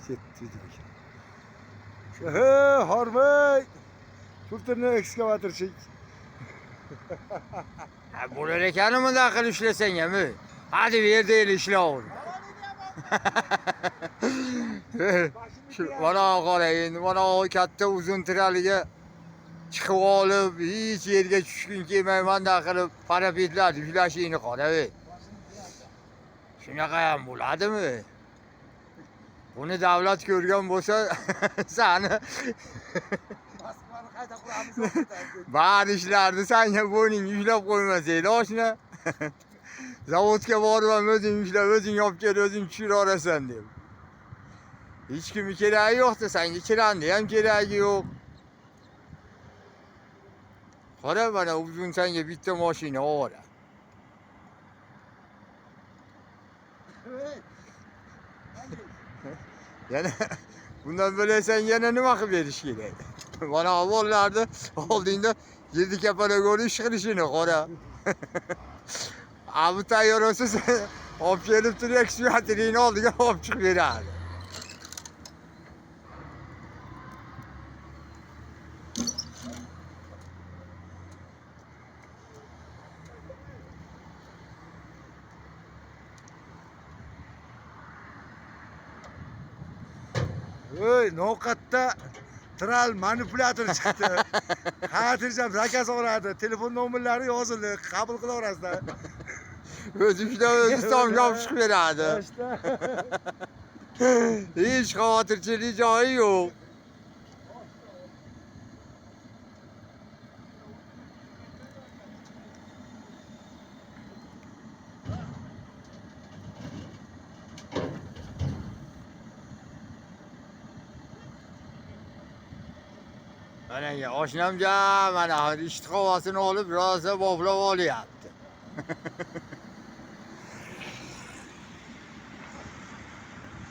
Ketdi dedik. He, Hormay. Turtini ekskavatorchik. Ha, bo'lar ekan bunday qilib ishlasang ham. Hadi bu yerda el ishlayver. Mana qara endi, mana katta uzun tiraliga chiqib olib, hech yerga tushgin kelmay bunday qilib parapetlarni ushlashingni qara. Shunaqa ham bo'ladimi? Buni davlat ko'rgan bo'lsa, seni Moskvani qayta quramiz. bari ishlarni senga bo'yning ushlab qo'ymasaydi, oshna. Zavodga borib ham o'zing ushlab, o'zing olib kelib, o'zing tushiraversan deb. Hech kimga keragi yo'qda, senga kirandi ham keragi yo'q. Qara, mana uzun senga bitta mashina oladi. Yana bundan bo'lasan yana nima qilib berish kerak? Mana avvallarda oldingda 7 kapara ko'rish ish qilishini qara. Abi tayyorasiz olib kelib turib ekskavatorning oldiga olib chiqib beradi. Voy, noqatda tral manipulyator chiqdi. Xotirjam zakaz oladi. Telefon nomerlari yozildi. Qabul qilaverasizlar. O'zi ushlab, o'zi tomga olib chiqib beradi. Hech xavotirchilik joyi yo'q. Mana oshnamja mana ishtiqovasini olib rosa boplab olyapti.